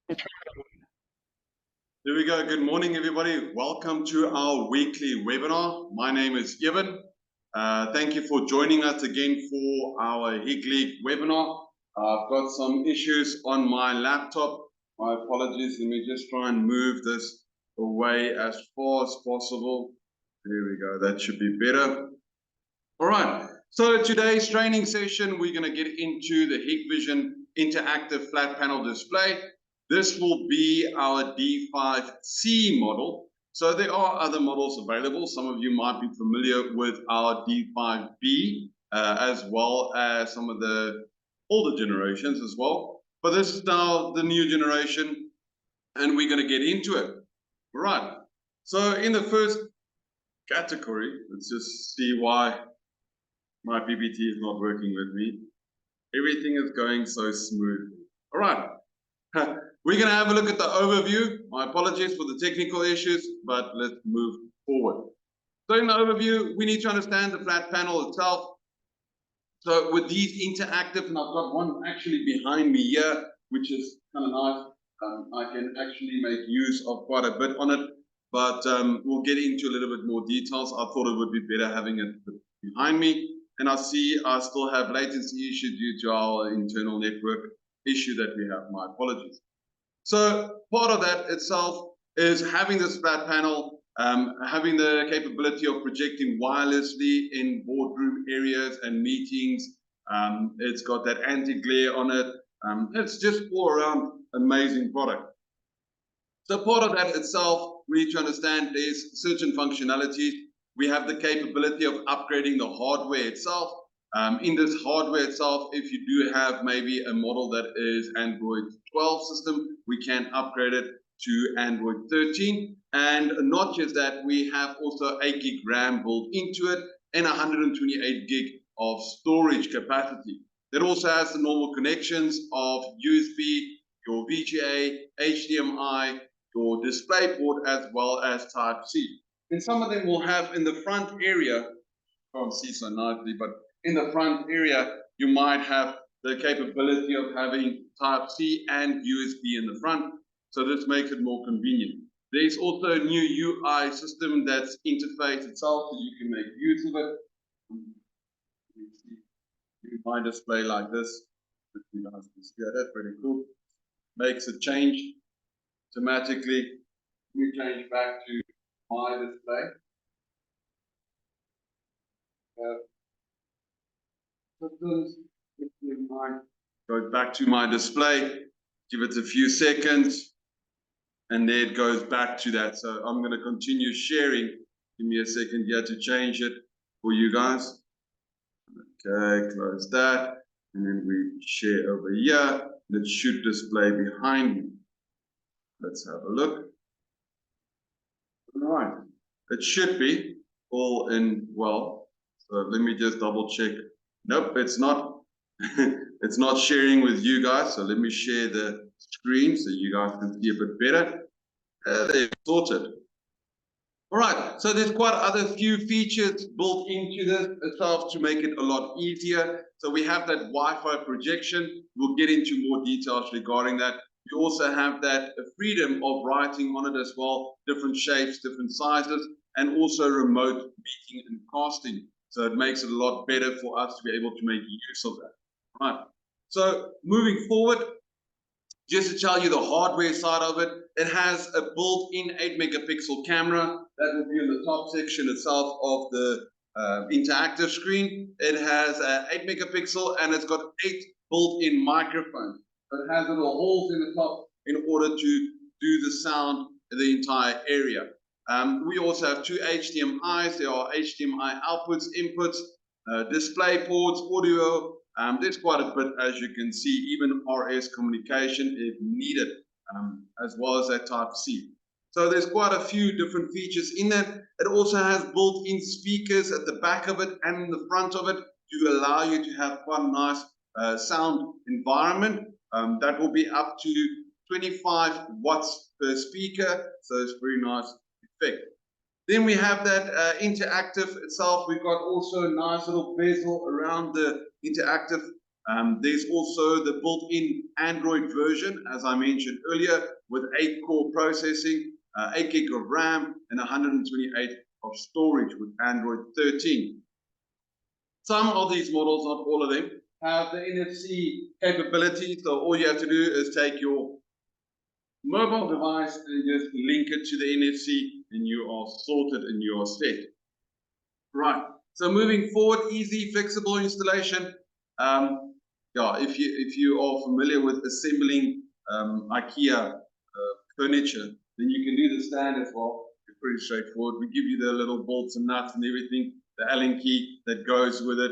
Here we go. Good morning, everybody. Welcome to our weekly webinar. My name is Evan. Thank you for joining us again for our HikLeague webinar. I've got some issues on my laptop. My apologies. Let me just try and move this away as far as possible. There we go. That should be better. All right. So today's training session, we're going to get into the Hikvision interactive flat panel display. This will be our D5C model. So there are other models available. Some of you might be familiar with our D5B, as well as some of the older generations as well. But this is now the new generation, and we're going to get into it. All right. So in the first category, let's just see why my PPT is not working with me. Everything is going so smoothly. All right. We're going to have a look at the overview. My apologies for the technical issues, but let's move forward. So in the overview, we need to understand the flat panel itself. So with these interactive, and I've got one actually behind me here, which is kind of nice. I can actually make use of quite a bit on it, but we'll get into a little bit more details. I thought it would be better having it behind me. And I see I still have latency issue due to our internal network issue that we have. My apologies. So part of that itself is having this flat panel, having the capability of projecting wirelessly in boardroom areas and meetings. It's got that anti-glare on it. It's just all around amazing product. So part of that itself, we need to understand there's certain functionalities. We have the capability of upgrading the hardware itself. In this hardware itself, if you do have maybe a model that is Android 12 system, we can upgrade it to Android 13. And not just that, we have also 8 gig RAM built into it and 128 gig of storage capacity. It also has the normal connections of USB, your VGA, HDMI, your DisplayPort, as well as Type-C. And some of them will have in the front area, can't see so nicely, but in the front area, you might have the capability of having Type-C and USB in the front. So this makes it more convenient. There's also a new UI system that's interface itself, so you can make use of it. My display like this. You guys can see that, pretty cool. Makes it change automatically. We change back to my display. Go back to my display, give it a few seconds, and there it goes back to that. So I'm going to continue sharing. Give me a second here to change it for you guys. Okay, close that. And then we share over here. It should display behind me. Let's have a look. All right. It should be all in well. So let me just double check. Nope, it's not. It's not sharing with you guys. So let me share the screen so you guys can see a bit better. They've sorted. All right, so there's quite other few features built into this itself to make it a lot easier. So we have that Wi-Fi projection. We'll get into more details regarding that. You also have that freedom of writing on it as well, different shapes, different sizes, and also remote meeting and casting. So it makes it a lot better for us to be able to make use of that. All right, so moving forward, just to tell you the hardware side of it, it has a built-in 8 megapixel camera that will be in the top section itself of the interactive screen. It has 8 megapixel and it's got 8 built-in microphones. So it has little holes in the top in order to do the sound in the entire area. We also have 2 HDMIs. There are HDMI outputs, inputs, display ports, audio. There's quite a bit, as you can see, even RS communication if needed, as well as that Type-C. So there's quite a few different features in that. It also has built-in speakers at the back of it and in the front of it to allow you to have quite a nice sound environment. That will be up to 25 watts per speaker, so it's very nice effect. Then we have that interactive itself. We've got also a nice little bezel around the interactive There's also the built-in Android version, as I mentioned earlier, with 8 core processing, 8 gig of RAM, and 128 of storage with Android 13. Some of these models, not all of them, have the NFC capability. So all you have to do is take your mobile device and just link it to the NFC, and you are sorted and you are set. Right. So moving forward, easy, flexible installation. Yeah, if you are familiar with assembling IKEA furniture, then you can do the stand as well. It's pretty straightforward. We give you the little bolts and nuts and everything, the Allen key that goes with it.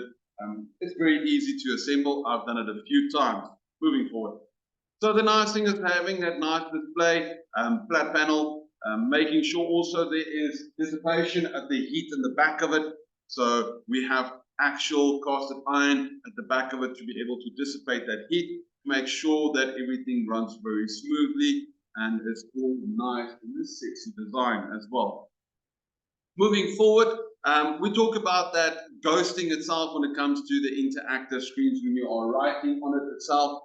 It's very easy to assemble. I've done it a few times. Moving forward. So the nice thing is having that nice display, flat panel, making sure also there is dissipation of the heat in the back of it. So we have actual casted iron at the back of it to be able to dissipate that heat, make sure that everything runs very smoothly and it's all nice in this sexy design as well. Moving forward, we talk about that ghosting itself when it comes to the interactive screens when you are writing on it itself.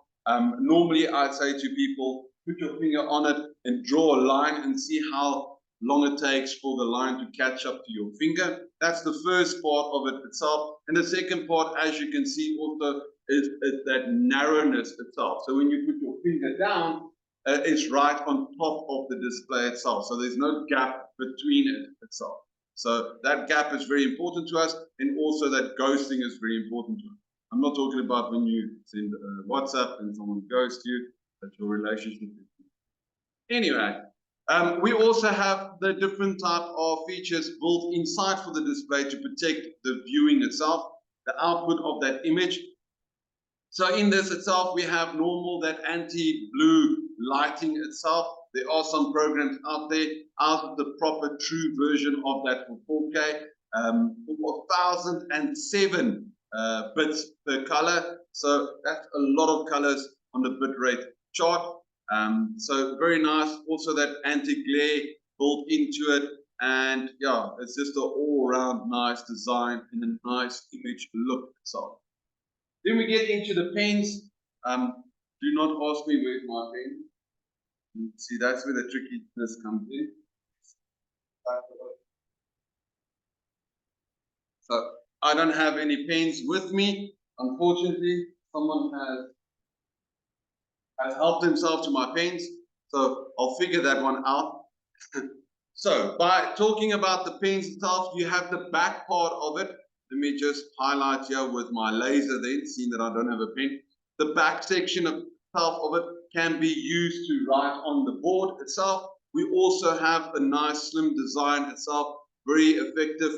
Normally, I'd say to people, put your finger on it and draw a line and see how long it takes for the line to catch up to your finger. That's the first part of it itself. And the second part, as you can see also, is that narrowness itself. So when you put your finger down, it's right on top of the display itself. So there's no gap between it itself. So that gap is very important to us, and also that ghosting is very important to us. I'm not talking about when you send WhatsApp and someone ghosts you, that your relationship is. Anyway, we also have the different type of features built inside for the display to protect the viewing itself, the output of that image. So in this itself, we have normal, that anti-blue lighting itself. There are some programs out there, out of the proper true version of that for 4K, 1007 bits per color. So that's a lot of colors on the bitrate chart. So very nice. Also that anti-glare built into it. And yeah, it's just an all-around nice design and a nice image look itself. Then we get into the pens. Do not ask me where's my pen. See, that's where the trickiness comes in. So I don't have any pens with me. Unfortunately, someone has helped himself to my pens. So I'll figure that one out. So by talking about the pens itself, you have the back part of it. Let me just highlight here with my laser then, seeing that I don't have a pen. The back section of it can be used to write on the board itself. We also have a nice slim design itself, very effective.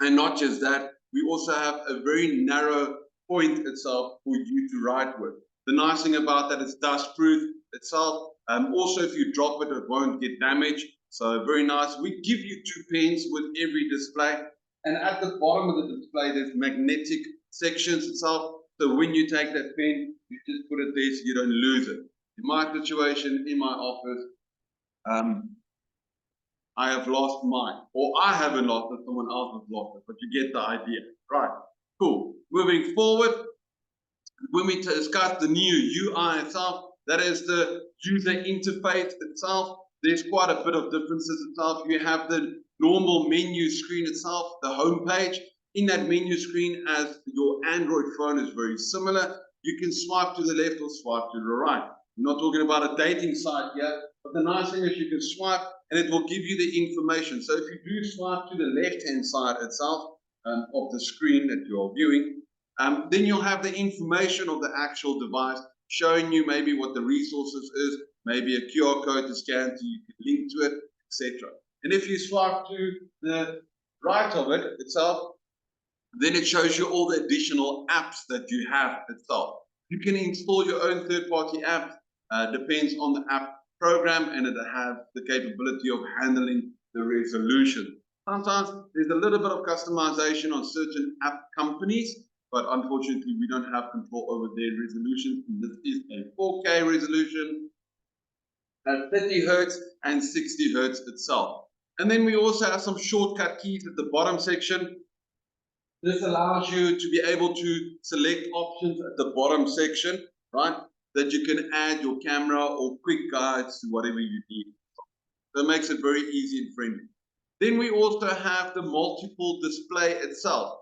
And not just that, we also have a very narrow point itself for you to write with. The nice thing about that is dust proof itself. Also, if you drop it, it won't get damaged. So very nice. We give you 2 pens with every display. And at the bottom of the display, there's magnetic sections itself. So when you take that pen, you just put it there so you don't lose it. In my situation, in my office, I have lost mine. Or I haven't lost it, someone else has lost it. But you get the idea. Right, cool. Moving forward, when we discuss the new UI itself, that is the user interface itself. There's quite a bit of differences itself. You have the normal menu screen itself, the home page. In that menu screen, as your Android phone is very similar, you can swipe to the left or swipe to the right. We're not talking about a dating site here, but the nice thing is you can swipe and it will give you the information. So if you do swipe to the left-hand side itself of the screen that you're viewing, then you'll have the information of the actual device showing you maybe what the resources is, maybe a QR code to scan so you can link to it, etc. And if you swipe to the right of it itself, then it shows you all the additional apps that you have itself. You can install your own third-party app, depends on the app program, and it has the capability of handling the resolution. Sometimes there's a little bit of customization on certain app companies, but unfortunately we don't have control over their resolution. This is a 4K resolution at 30 Hertz and 60 Hertz itself. And then we also have some shortcut keys at the bottom section. This allows you to be able to select options at the bottom section, right? That you can add your camera or quick guides to whatever you need. That makes it very easy and friendly. Then we also have the multiple display itself.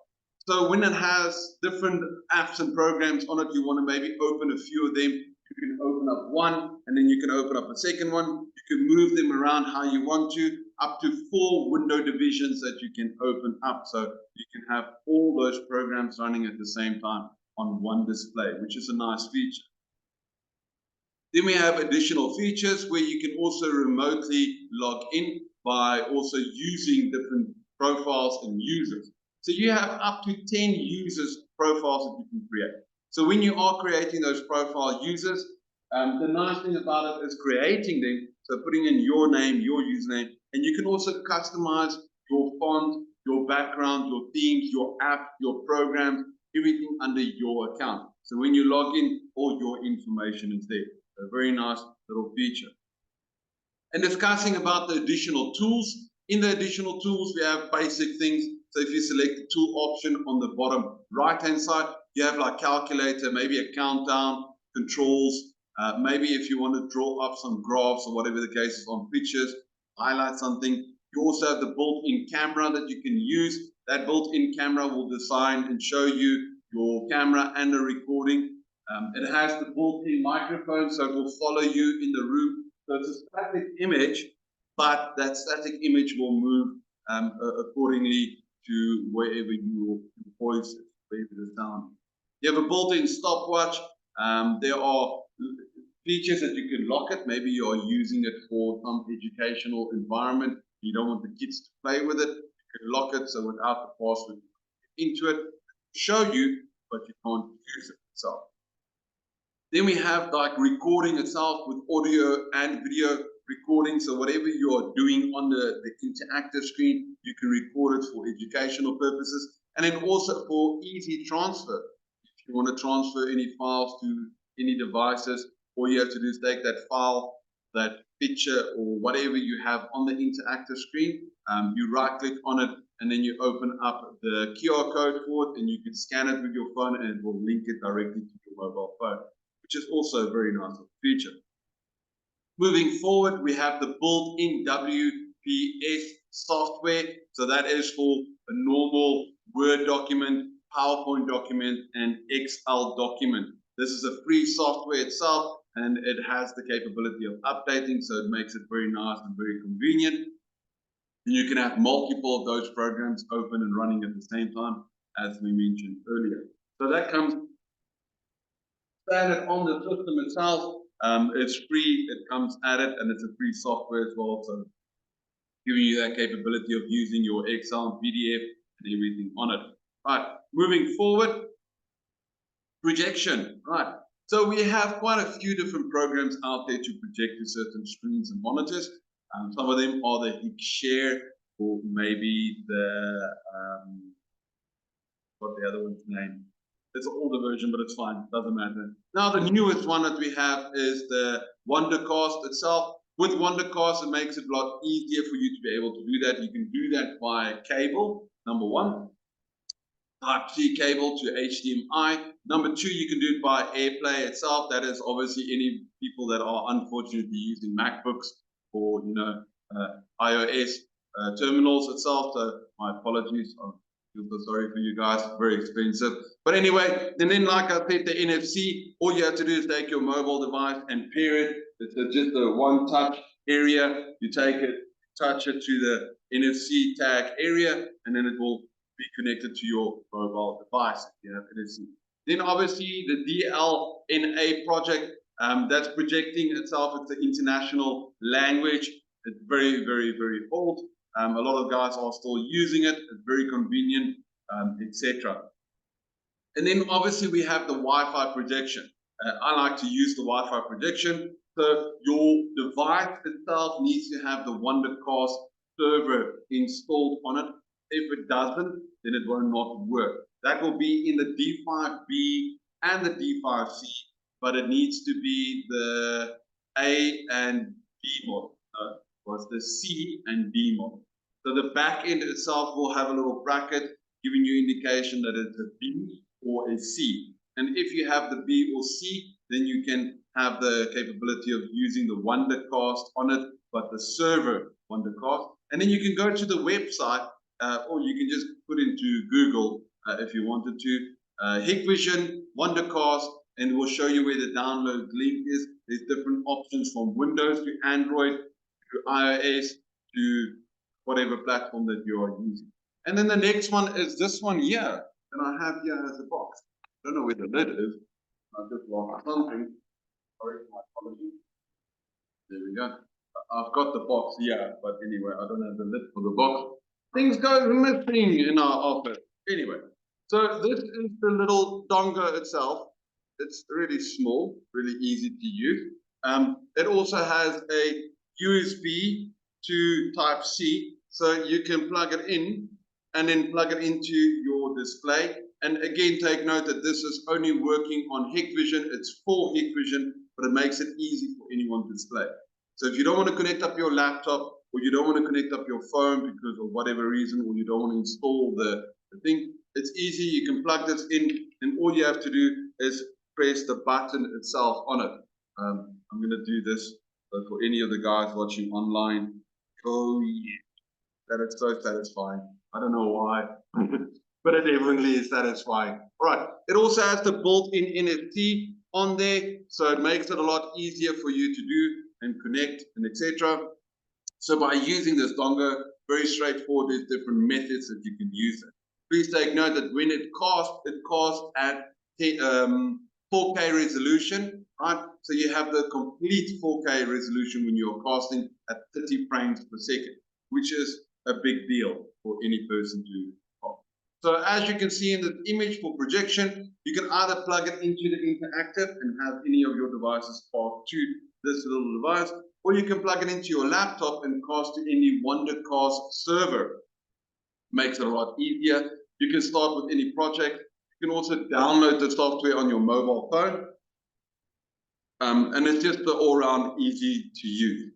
So when it has different apps and programs on it, you want to maybe open a few of them. You can open up one, and then you can open up a second one. You can move them around how you want to, up to 4 window divisions that you can open up. So you can have all those programs running at the same time on one display, which is a nice feature. Then we have additional features where you can also remotely log in by also using different profiles and users. So you have up to 10 users profiles that you can create. So when you are creating those profile users, the nice thing about it is creating them, so putting in your name, your username, and you can also customize your font, your background, your themes, your app, your programs, everything under your account. So when you log in, all your information is there. A very nice little feature. And discussing about the additional tools. In the additional tools, we have basic things. So if you select the tool option on the bottom right-hand side, you have like calculator, maybe a countdown, controls, maybe if you want to draw up some graphs or whatever the case is on pictures, highlight something. You also have the built-in camera that you can use. That built-in camera will design and show you your camera and the recording. It has the built-in microphone, so it will follow you in the room. So it's a static image, but that static image will move accordingly to wherever your voice is, wherever the sound. You have a built-in stopwatch. There are features that you can lock it. Maybe you're using it for some educational environment. You don't want the kids to play with it. You can lock it so without the password into it, show you, but you can't use it itself. Then we have like recording itself with audio and video recording. So whatever you are doing on the interactive screen, you can record it for educational purposes. And then also for easy transfer. If you want to transfer any files to any devices, all you have to do is take that file, that picture or whatever you have on the interactive screen, you right click on it, and then you open up the QR code for it, and you can scan it with your phone and it will link it directly to your mobile phone, which is also a very nice feature. Moving forward, we have the built-in WPS software. So that is for a normal Word document, PowerPoint document, and Excel document. This is a free software itself, and it has the capability of updating, so it makes it very nice and very convenient. And you can have multiple of those programs open and running at the same time, as we mentioned earlier. So that comes standard on the system itself. It's free, it comes added, and it's a free software as well, so giving you that capability of using your Excel and PDF and everything on it. Right, moving forward, projection. Right, so we have quite a few different programs out there to project to certain screens and monitors. Some of them are the HikShare, or maybe the what the other one's name. It's an older version, but it's fine, doesn't matter. Now the newest one that we have is the Wondercast itself. With Wondercast, it makes it a lot easier for you to be able to do that. You can do that via cable, number one. Type-C cable to HDMI. Number two, you can do it by AirPlay itself. That is obviously any people that are unfortunately using MacBooks or iOS terminals itself. So my apologies. I feel so sorry for you guys. Very expensive. But anyway, and then like I said, the NFC. All you have to do is take your mobile device and pair it. It's just a one-touch area. You take it, touch it to the NFC tag area, and then it will be connected to your mobile device if you have NFC. Then obviously the DLNA project, that's projecting itself. It's an international language. It's very, very, very old. A lot of guys are still using it. It's very convenient, etc. And then obviously we have the Wi-Fi projection. I like to use the Wi-Fi projection. So your device itself needs to have the Wondercast server installed on it. If it doesn't, then it will not work. That will be in the D5B and the D5C, but it needs to be the A and B model. Was the C and D model. So the back end itself will have a little bracket giving you indication that it's a B or a C. And if you have the B or C, then you can have the capability of using the Wondercast on it, but the server Wondercast. And then you can go to the website, or you can just put into Google if you wanted to, Hikvision, Wondercast, and we'll show you where the download link is. There's different options from Windows to Android to iOS to whatever platform that you are using. And then the next one is this one here that I have here as a box. I don't know where the lid is. I just lost something. Sorry, my apologies. There we go. I've got the box here, but anyway, I don't have the lid for the box. Things go missing in our office. Anyway, so this is the little dongle itself. It's really small, really easy to use. It also has a USB to Type-C, so you can plug it in and then plug it into your display. And again, take note that this is only working on Hikvision. It's for Hikvision, but it makes it easy for anyone to display. So if you don't want to connect up your laptop, or you don't want to connect up your phone because of whatever reason, or you don't want to install the thing, it's easy. You can plug this in, and all you have to do is press the button itself on it. I'm going to do this for any of the guys watching online. Oh yeah, that is so satisfying. I don't know why, but it definitely is satisfying. All right, it also has the built-in NFC on there, so it makes it a lot easier for you to do and connect and etc. So by using this dongle, very straightforward, there's different methods that you can use it. Please take note that when it casts at 4K resolution, right? So you have the complete 4K resolution when you're casting at 30 frames per second, which is a big deal for any person to cast. So as you can see in the image for projection, you can either plug it into the interactive and have any of your devices cast to this little device, or you can plug it into your laptop and cast to any Wondercast server. Makes it a lot easier. You can start with any project. You can also download the software on your mobile phone. And it's just all-around easy to use.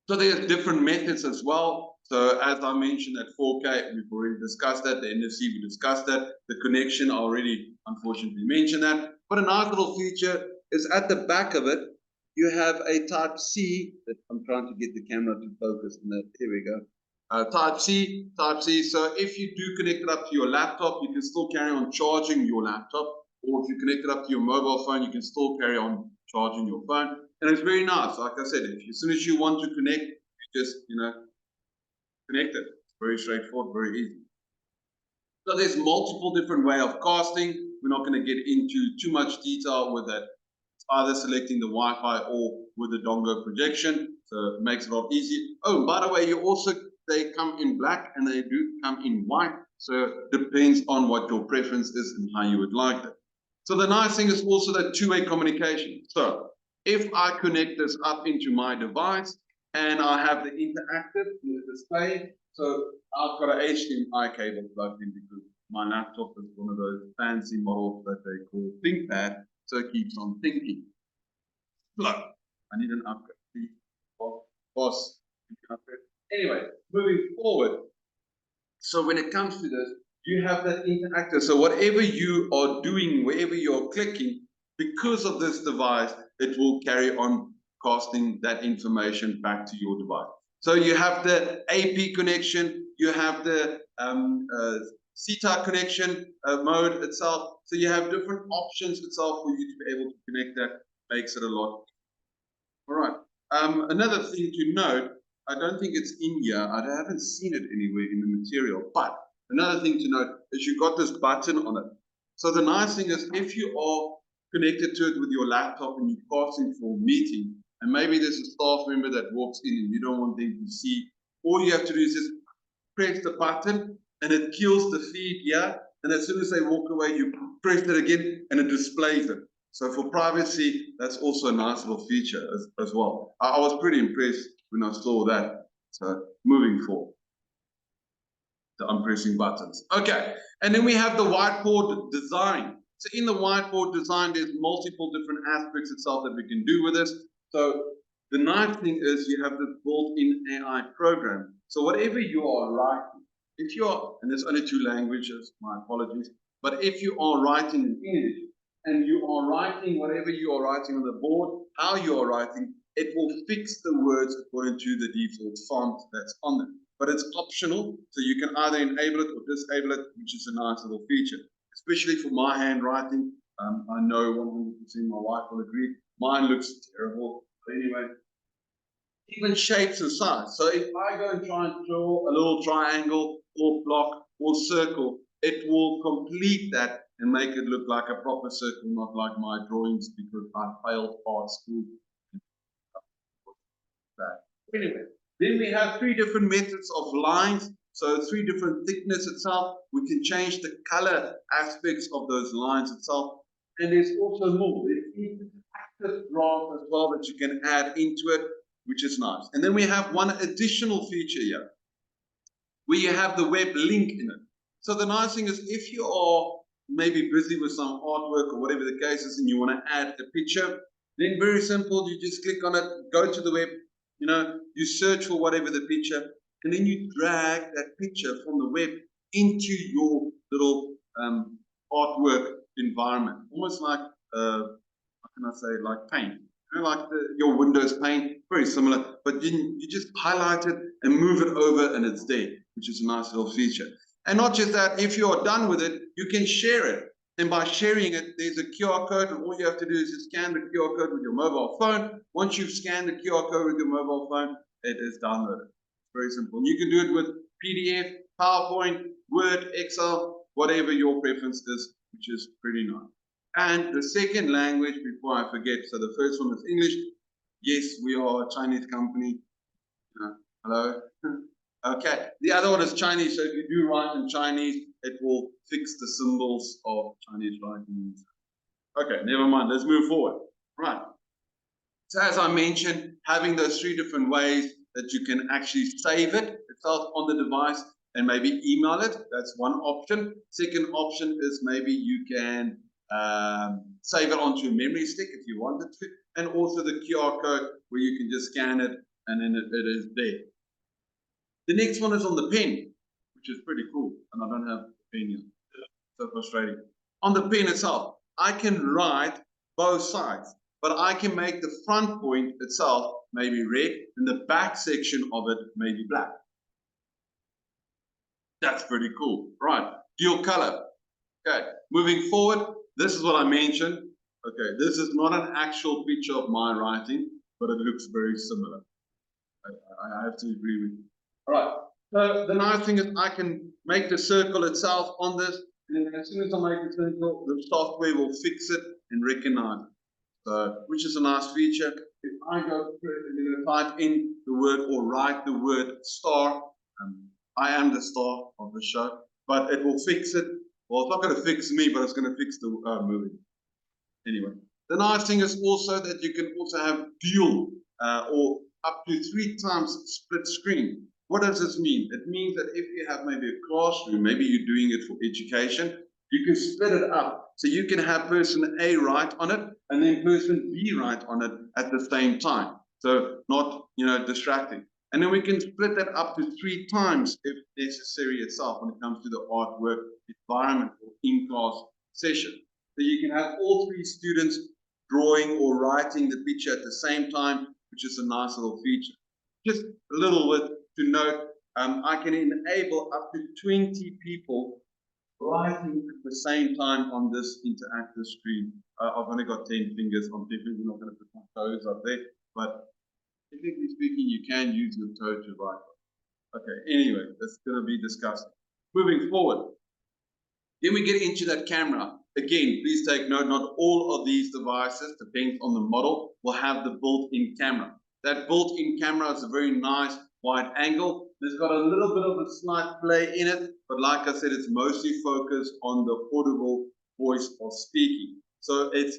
So there's different methods as well. So as I mentioned at 4K, we've already discussed that. The NFC, we discussed that. The connection, I already unfortunately mentioned that. But a nice little feature is at the back of it, you have a Type-C. I'm trying to get the camera to focus on that. Here we go. Type-C. So if you do connect it up to your laptop, you can still carry on charging your laptop. Or if you connect it up to your mobile phone, you can still carry on charging your phone. And it's very nice. Like I said, as soon as you want to connect, you just, connect it. It's very straightforward, very easy. So there's multiple different ways of casting. We're not going to get into too much detail with that. It's either selecting the Wi-Fi or with the dongle projection. So it makes it a lot easier. Oh, by the way, they come in black and they do come in white. So it depends on what your preference is and how you would like it. So the nice thing is also that two-way communication. So if I connect this up into my device and I have the interactive display, so I've got an HDMI cable plugged in because my laptop is one of those fancy models that they call ThinkPad, so it keeps on thinking. Look, I need an upgrade. Boss, anyway, moving forward. So when it comes to this, you have that interactive. So whatever you are doing, wherever you're clicking, because of this device, it will carry on casting that information back to your device. So you have the AP connection, you have the CETA connection mode itself. So you have different options itself for you to be able to connect that. Makes it a lot. All right. Another thing to note, I don't think it's in here. I haven't seen it anywhere in the material, but another thing to note is you've got this button on it. So the nice thing is if you are connected to it with your laptop and you're casting for a meeting, and maybe there's a staff member that walks in and you don't want them to see, all you have to do is just press the button and it kills the feed here. And as soon as they walk away, you press it again and it displays it. So for privacy, that's also a nice little feature as well. I was pretty impressed when I saw that. So moving forward. I'm pressing buttons. Okay, and then we have the whiteboard design. So in the whiteboard design, there's multiple different aspects itself that we can do with this. So the nice thing is you have this built-in AI program. So whatever you are writing, if you're, and there's only 2 languages, my apologies, but if you are writing in English and you are writing whatever you are writing on the board, how you are writing, it will fix the words according to the default font that's on them. But it's optional, so you can either enable it or disable it, which is a nice little feature. Especially for my handwriting, I know 100% my wife will agree, mine looks terrible. But anyway, even shapes and size. So if I go and try and draw a little triangle or block or circle, it will complete that and make it look like a proper circle, not like my drawings because I failed art school. Anyway, then we have 3 different methods of lines. So 3 different thickness itself. We can change the color aspects of those lines itself. And there's also more. There's active graph as well that you can add into it, which is nice. And then we have one additional feature here, where you have the web link in it. So the nice thing is, if you are maybe busy with some artwork or whatever the case is, and you want to add a picture, then very simple, you just click on it, go to the web, you search for whatever the picture, and then you drag that picture from the web into your little artwork environment, almost like, how can I say, like paint. Like your Windows paint, very similar, but you just highlight it and move it over and it's there, which is a nice little feature. And not just that, if you are done with it, you can share it. And by sharing it, there's a QR code, and all you have to do is just scan the QR code with your mobile phone. Once you've scanned the QR code with your mobile phone, it is downloaded. It's very simple. You can do it with PDF, PowerPoint, Word, Excel, whatever your preference is, which is pretty nice. And the second language, before I forget, so the first one is English. Yes, we are a Chinese company. Hello? Okay. The other one is Chinese. So if you do write in Chinese, it will fix the symbols of Chinese writing. Okay, never mind. Let's move forward. Right. So as I mentioned, having those 3 different ways that you can actually save it itself on the device and maybe email it. That's one option. Second option is maybe you can save it onto a memory stick if you wanted to, and also the QR code where you can just scan it and then it is there. The next one is on the pen, which is pretty cool, and I don't have a pen here. So frustrating. On the pen itself, I can write both sides, but I can make the front point itself maybe red and the back section of it maybe black. That's pretty cool. Right, dual color. Okay, moving forward, this is what I mentioned. Okay, this is not an actual picture of my writing, but it looks very similar. I have to agree with you. All right, so the nice thing is I can make the circle itself on this, and then as soon as I make the circle, the software will fix it and recognize it. So, which is a nice feature. If I go type in the word or write the word star, I am the star of the show, but it will fix it. Well, it's not going to fix me, but it's going to fix the movie. Anyway, the nice thing is also that you can also have dual or up to 3 times split screen. What does this mean? It means that if you have maybe a classroom, maybe you're doing it for education, you can split it up. So you can have person A write on it and then person B write on it at the same time. So not, distracting. And then we can split that up to 3 times if necessary itself when it comes to the artwork environment or in-class session. So you can have all 3 students drawing or writing the picture at the same time, which is a nice little feature. Just a little bit to note, I can enable up to 20 people writing at the same time on this interactive screen. I've only got 10 fingers. I'm definitely not going to put my toes up there, but technically speaking, you can use your toe to write. Okay, anyway, that's going to be discussed. Moving forward, then we get into that camera. Again, please take note, not all of these devices, depending on the model, will have the built-in camera. That built-in camera is a very nice wide angle. There's got a little bit of a slight play in it, but like I said, it's mostly focused on the audible voice of speaking. So it's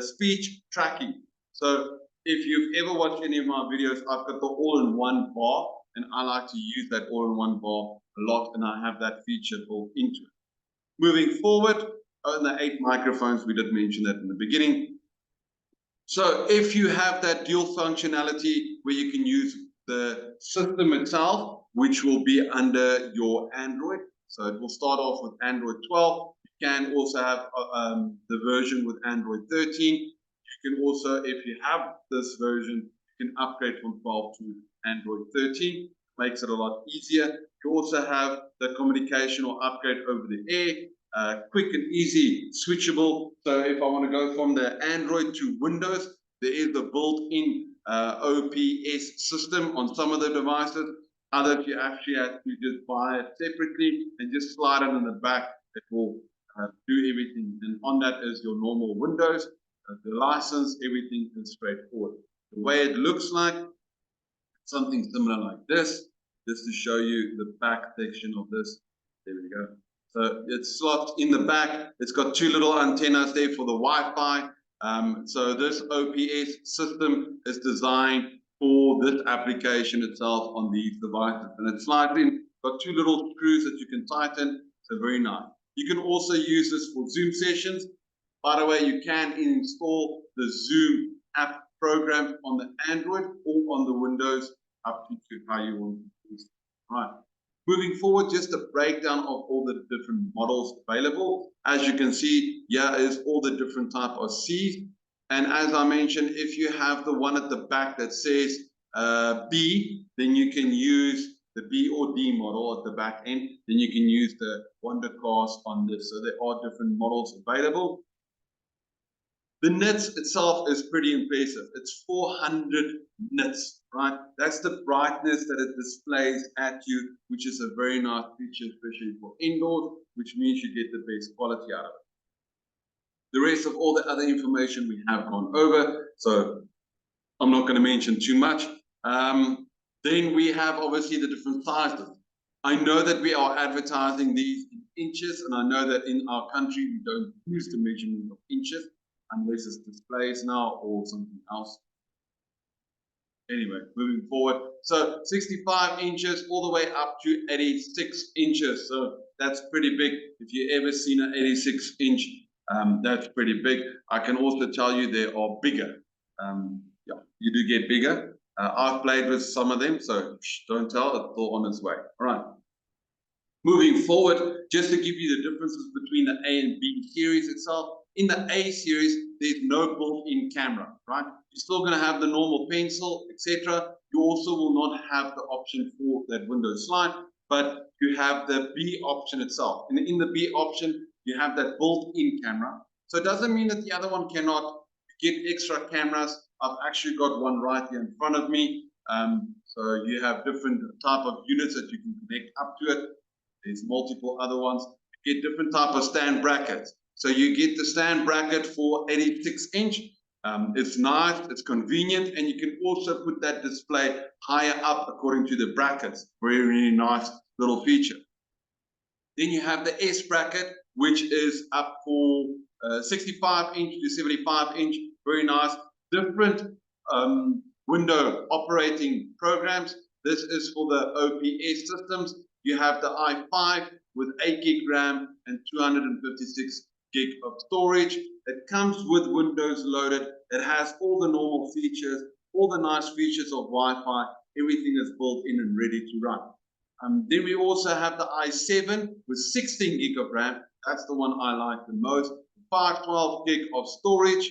speech tracking. So if you've ever watched any of my videos, I've got the all-in-one bar, and I like to use that all-in-one bar a lot, and I have that feature built into it. Moving forward, on the 8 microphones, we did mention that in the beginning. So if you have that dual functionality where you can use the system itself, which will be under your Android. So it will start off with Android 12. You can also have the version with Android 13. You can also, if you have this version, you can upgrade from 12 to Android 13. Makes it a lot easier. You also have the communication or upgrade over the air, quick and easy, switchable. So if I want to go from the Android to Windows, there is the built-in OPS system on some of the devices. Others you actually have to just buy it separately and just slide it in the back. It will do everything. And on that is your normal Windows. The license, everything is straightforward. The way it looks like, something similar like this, just to show you the back section of this. There we go. So it's slots in the back. It's got two little antennas there for the Wi-Fi. So this OPS system is designed for this application itself on these devices. And it's slightly got two little screws that you can tighten. So very nice. You can also use this for Zoom sessions. By the way, you can install the Zoom app program on the Android or on the Windows, up to how you want to use it. Right. Moving forward, just a breakdown of all the different models available. As you can see, here is all the different type of Cs. And as I mentioned, if you have the one at the back that says B, then you can use the B or D model at the back end. Then you can use the Wondercast on this. So there are different models available. The nits itself is pretty impressive. It's 400 nits, right? That's the brightness that it displays at you, which is a very nice feature, especially for indoors, which means you get the best quality out of it. The rest of all the other information we have gone over, so I'm not going to mention too much. Then we have obviously the different sizes. I know that we are advertising these in inches, and I know that in our country we don't use the measurement of inches, unless it's displays now or something else. Anyway, moving forward. So 65 inches all the way up to 86 inches. So that's pretty big. If you've ever seen an 86 inch, that's pretty big. I can also tell you there are bigger. Yeah, you do get bigger. I've played with some of them, so don't tell, it's all on its way. All right. Moving forward, just to give you the differences between the A and B series itself. In the A series, there's no built-in camera, right? You're still going to have the normal pencil, etc. You also will not have the option for that window slide, but you have the B option itself. And in the B option, you have that built-in camera. So it doesn't mean that the other one cannot get extra cameras. I've actually got one right here in front of me. So you have different type of units that you can connect up to it. There's multiple other ones. You get different type of stand brackets. So you get the stand bracket for 86 inch. It's nice, it's convenient, and you can also put that display higher up according to the brackets. Very, really nice little feature. Then you have the S bracket, which is up for 65 inch to 75 inch. Very nice. Different window operating programs. This is for the OPS systems. You have the i5 with 8 gig RAM and 256 gig of storage. It comes with Windows loaded. It has all the normal features, all the nice features of Wi-Fi. Everything is built in and ready to run. Then we also have the i7 with 16 gig of RAM. That's the one I like the most. 512 gig of storage.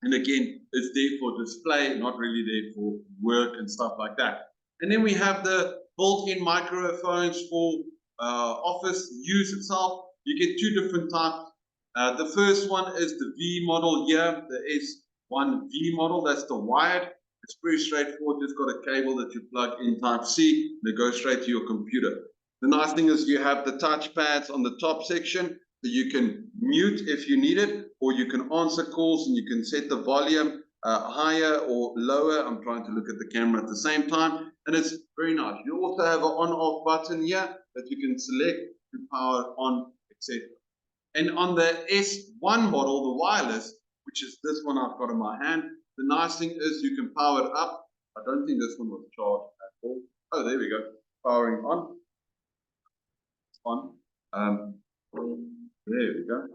And again, it's there for display, not really there for work and stuff like that. And then we have the built-in microphones for office use itself. You get two different types. The first one is the V model here, the S1V model. That's the wired. It's pretty straightforward. Just got a cable that you plug in Type-C. They go straight to your computer. The nice thing is you have the touch pads on the top section. So you can mute if you need it, or you can answer calls and you can set the volume higher or lower. I'm trying to look at the camera at the same time, and it's very nice. You also have an on-off button here that you can select to power on, etc. And on the S1 model, the wireless, which is this one I've got in my hand, the nice thing is you can power it up. I don't think this one was charged at all. Oh, there we go. Powering on. On. There we go.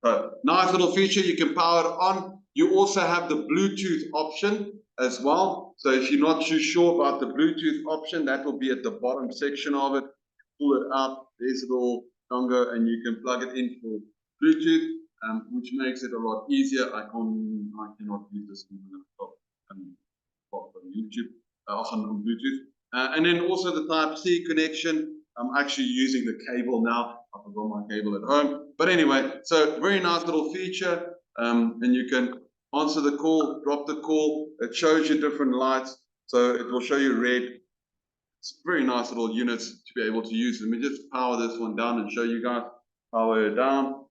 So, nice little feature. You can power it on. You also have the Bluetooth option. as well. So if you're not too sure about the Bluetooth option, that will be at the bottom section of it. Pull it out, there's a little dongle, and you can plug it in for Bluetooth, which makes it a lot easier. I cannot use this on my laptop on YouTube, on Bluetooth. And then also the Type-C connection. I'm actually using the cable now. I forgot my cable at home. But anyway, so very nice little feature. And you can answer the call, drop the call. It shows you different lights. So it will show you red. It's very nice little units to be able to use. Let me just power this one down and show you guys. Power it down.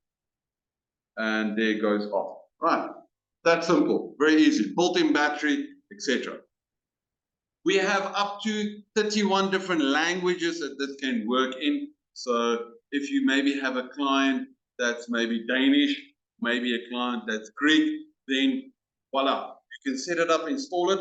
And there it goes off. Right. That's simple. Very easy. Built-in battery, etc. We have up to 31 different languages that this can work in. So if you maybe have a client that's maybe Danish, maybe a client that's Greek, then voila, you can set it up, install it.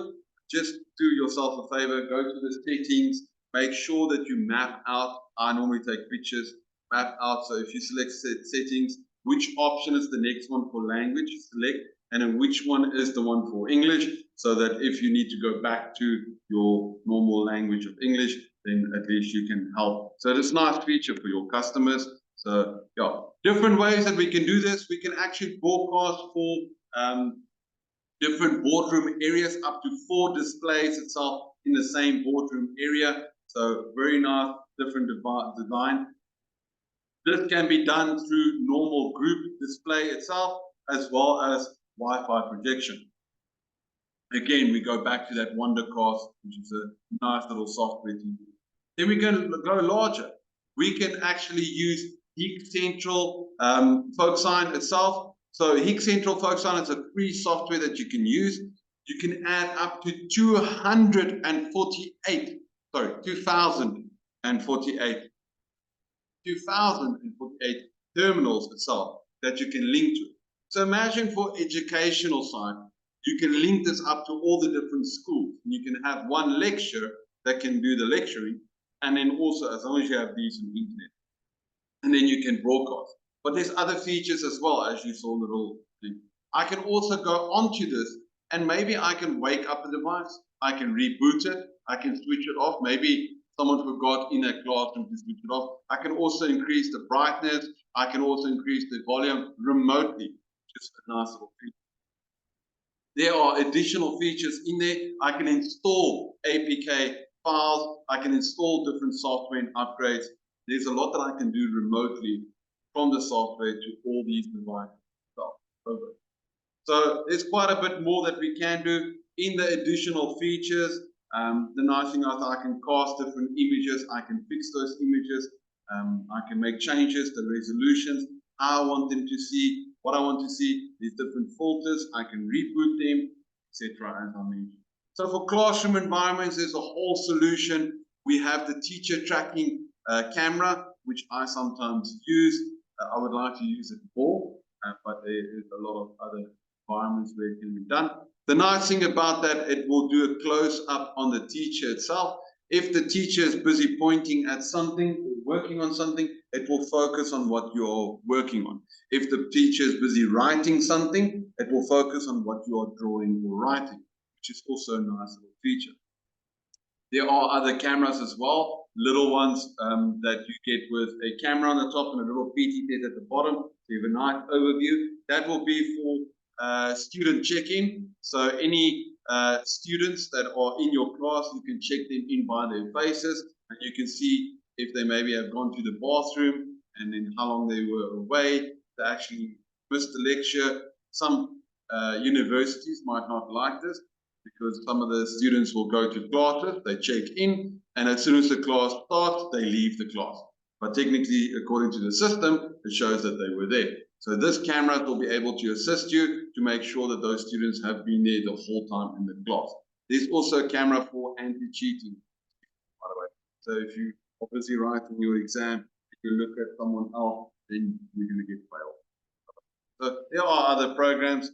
Just do yourself a favor, go to the settings, make sure that you map out. I normally take pictures, map out. So if you select settings, which option is the next one for language, select, and then which one is the one for English, so that if you need to go back to your normal language of English, then at least you can help. So it's a nice feature for your customers. So yeah, different ways that we can do this. We can actually broadcast for different boardroom areas, up to 4 displays itself in the same boardroom area. So very nice, different design. This can be done through normal group display itself, as well as Wi-Fi projection. Again, we go back to that Wondercast, which is a nice little software to use. Then we can go larger. We can actually use Hikcentrale FocuSign itself. So Hikcentrale FocuSign is a free software that you can use. You can add up to 2048 terminals itself that you can link to. So imagine for educational side, you can link this up to all the different schools. You can have one lecturer that can do the lecturing, and then also, as long as you have these on the internet, and then you can broadcast. But there's other features as well, as you saw the little thing. I can also go onto this, and maybe I can wake up a device. I can reboot it. I can switch it off. Maybe someone forgot in a classroom to switch it off. I can also increase the brightness. I can also increase the volume remotely. Just a nice little feature. There are additional features in there. I can install APK files. I can install different software and upgrades. There's a lot that I can do remotely from the software to all these devices. So there's quite a bit more that we can do in the additional features. The nice thing is I can cast different images. I can fix those images. I can make changes, the resolutions, how I want them to see, what I want to see. These different filters, I can reboot them, etc. as I mentioned. So for classroom environments, there's a whole solution. We have the teacher tracking camera, which I sometimes use. I would like to use it more, but there is a lot of other environments where it can be done. The nice thing about that, it will do a close-up on the teacher itself. If the teacher is busy pointing at something or working on something, it will focus on what you're working on. If the teacher is busy writing something, it will focus on what you are drawing or writing, which is also a nice little feature. There are other cameras as well, little ones that you get with a camera on the top and a little PT test at the bottom. So you have a nice overview. That will be for student check-in. So any students that are in your class, you can check them in by their faces, and you can see if they maybe have gone to the bathroom and then how long they were away. They actually missed the lecture. Some universities might not like this, because some of the students will go to classes, they check in, and as soon as the class starts, they leave the class. But technically, according to the system, it shows that they were there. So this camera will be able to assist you to make sure that those students have been there the whole time in the class. There's also a camera for anti-cheating, by the way. So if you obviously write in your exam, if you look at someone else, then you're going to get failed. So there are other programs.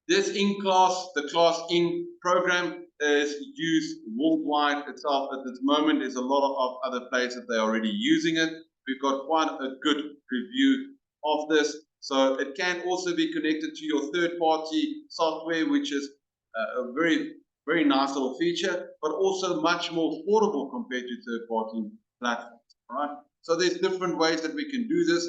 This in-class, the class-in program is used worldwide itself at this moment. There's a lot of other places that they're already using it. We've got quite a good review of this. So it can also be connected to your third-party software, which is a very nice little feature, but also much more affordable compared to third-party platforms, right? So there's different ways that we can do this.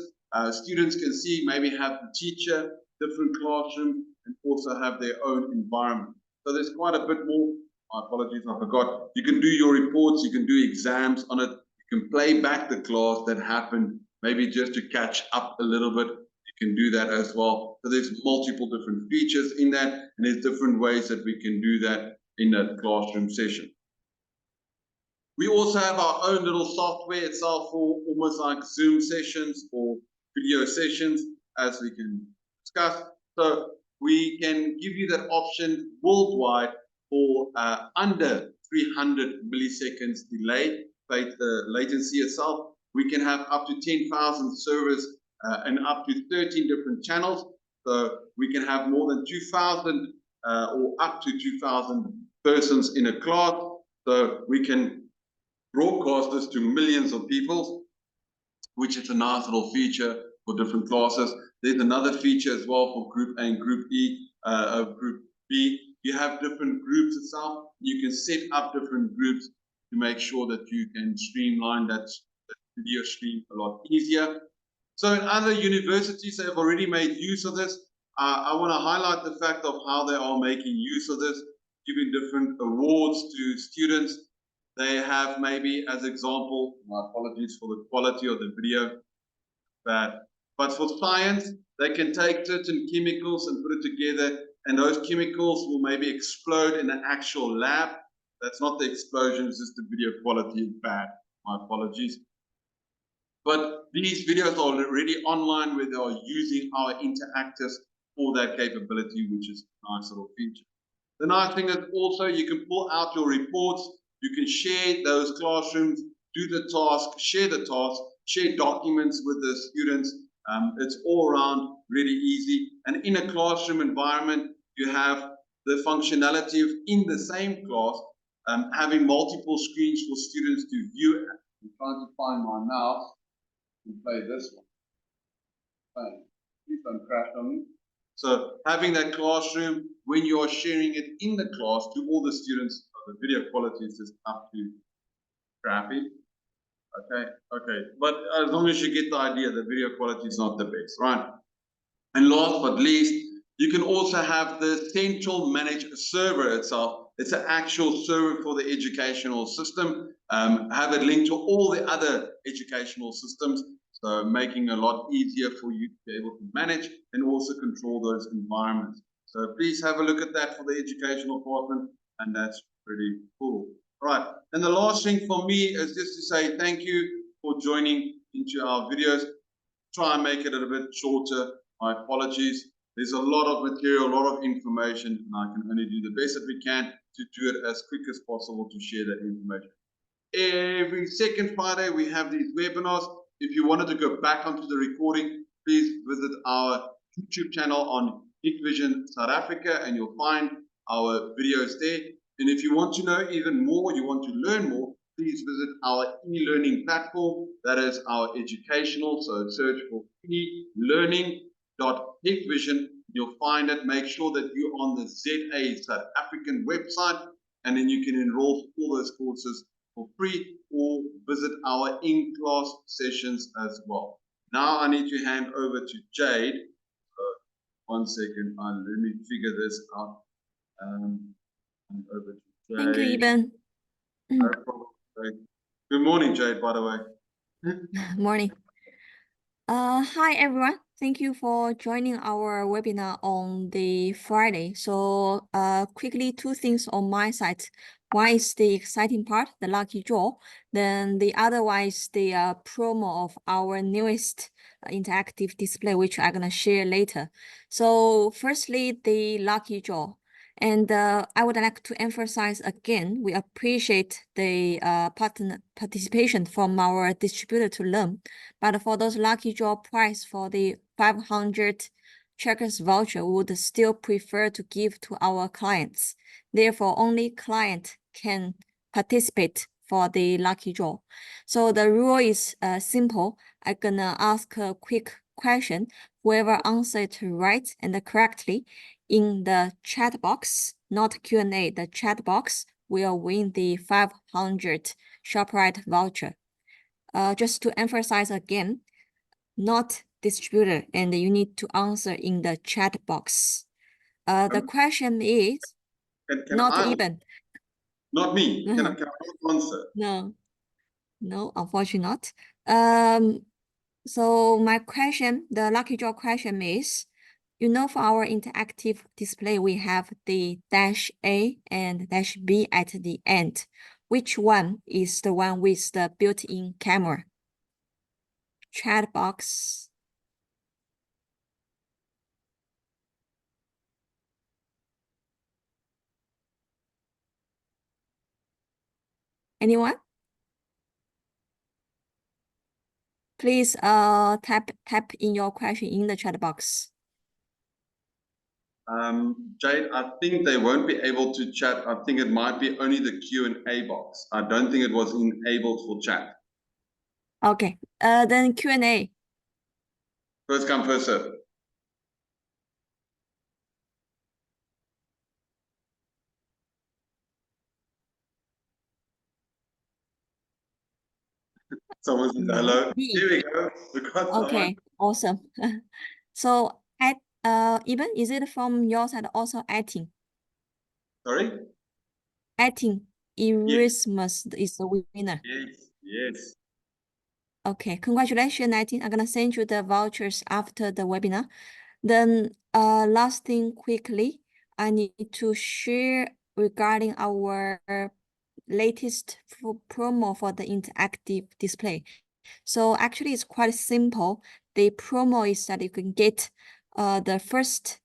Students can see, maybe have the teacher, different classrooms, and also have their own environment. So there's quite a bit more. My apologies, I forgot. You can do your reports, you can do exams on it, you can play back the class that happened, maybe just to catch up a little bit. You can do that as well. So there's multiple different features in that, and there's different ways that we can do that in that classroom session. We also have our own little software itself for almost like Zoom sessions or video sessions, as we can discuss. So we can give you that option worldwide for under 300 milliseconds delay, the latency itself. We can have up to 10,000 servers and up to 13 different channels. So we can have more than 2,000 or up to 2,000 persons in a class. So we can broadcast this to millions of people, which is a nice little feature for different classes. There's another feature as well for Group A and Group Group B. You have different groups itself. You can set up different groups to make sure that you can streamline that video stream a lot easier. So in other universities, they have already made use of this. I want to highlight the fact of how they are making use of this, giving different awards to students. They have maybe, as example, my apologies for the quality of the video, but for science, they can take certain chemicals and put it together, and those chemicals will maybe explode in an actual lab. That's not the explosion, it's just the video quality is bad. My apologies. But these videos are already online where they are using our interactives for that capability, which is a nice little feature. The nice thing is also you can pull out your reports, you can share those classrooms, do the task, share documents with the students. It's all around really easy. And in a classroom environment, you have the functionality of in the same class, having multiple screens for students to view. I'm trying to find my mouse and play this one. Please don't crash on me. So having that classroom, when you are sharing it in the class to all the students, the video quality is just up to crappy. Okay. But as long as you get the idea, the video quality is not the best, right? And last but least, you can also have the central managed server itself. It's an actual server for the educational system. Have it linked to all the other educational systems. So making it a lot easier for you to be able to manage and also control those environments. So please have a look at that for the educational department, and that's pretty cool. Right, and the last thing for me is just to say thank you for joining into our videos. Try and make it a little bit shorter. My apologies. There's a lot of material, a lot of information, and I can only do the best that we can to do it as quick as possible to share that information. Every second Friday, we have these webinars. If you wanted to go back onto the recording, please visit our YouTube channel on Hikvision South Africa, and you'll find our videos there. And if you want to know even more, you want to learn more, please visit our e-learning platform. That is our educational. So search for e-learning.hikvision. You'll find it. Make sure that you're on the ZA South African website, and then you can enroll for all those courses for free or visit our in-class sessions as well. Now I need to hand over to Jade. One second, let me figure this out. Over to Jade. Thank you, Eben. No problem. Good morning, Jade, by the way. Morning. Hi, everyone. Thank you for joining our webinar on the Friday. So quickly, two things on my side. One is the exciting part, the lucky draw. Then the other one is the promo of our newest interactive display, which I'm going to share later. So firstly, the lucky draw. And I would like to emphasize again, we appreciate the participation from our distributor to learn. But for those lucky draw prize for the 500 Checkers voucher, we would still prefer to give to our clients. Therefore, only client can participate for the lucky draw. So the rule is simple. I'm gonna ask a quick question. Whoever answered right and correctly in the chat box, not Q&A, the chat box, will win the 500 ShopRite voucher. Just to emphasize again, not distributor, and you need to answer in the chat box. The question is Can not I, even. not me. Can I answer? No, unfortunately not. So my question, the lucky draw question is, for our interactive display, we have the -A and -B at the end. Which one is the one with the built-in camera? Chat box. Anyone? Please type in your question in the chat box. Jade, I think they won't be able to chat. I think it might be only the Q&A box. I don't think it was enabled for chat. Okay, then Q&A. First come, first serve. Someone says hello. Here we go. We got someone. Okay, awesome. So even is it from your side also acting? Sorry? Acting Erasmus is the winner. Yes. Okay, congratulations, Acting. I'm gonna send you the vouchers after the webinar. Then last thing quickly, I need to share regarding our latest promo for the interactive display. So actually it's quite simple. The promo is that you can get the first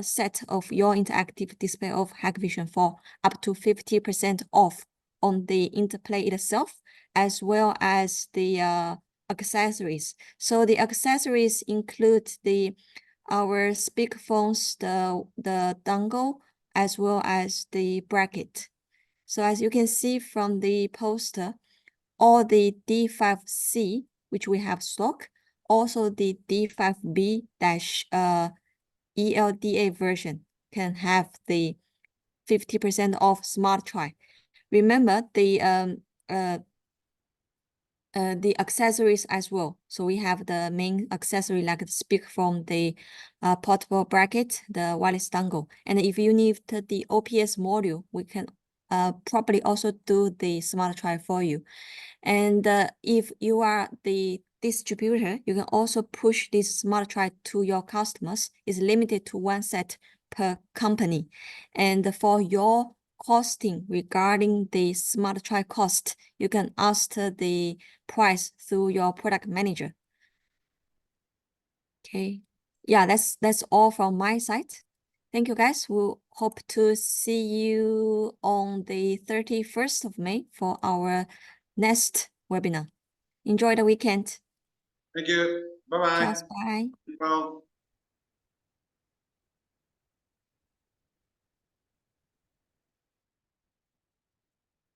set of your interactive display of Hikvision for up to 50% off on the interplay itself, as well as the accessories. So the accessories include our speakerphones, the dongle, as well as the bracket. So as you can see from the poster, all the D5C, which we have stock, also the D5B ELDA version can have the 50% off smart try. Remember the accessories as well. So we have the main accessory like the speakerphone, the portable bracket, the wireless dongle. And if you need the OPS module, we can probably also do the smart try for you. And if you are the distributor, you can also push this smart try to your customers. It's limited to 1 set per company. And for your costing regarding the smart try cost, you can ask the price through your product manager. Okay. Yeah, that's all from my side. Thank you, guys. We'll hope to see you on the 31st of May for our next webinar. Enjoy the weekend. Thank you. Bye-bye. Cheers, bye. Well.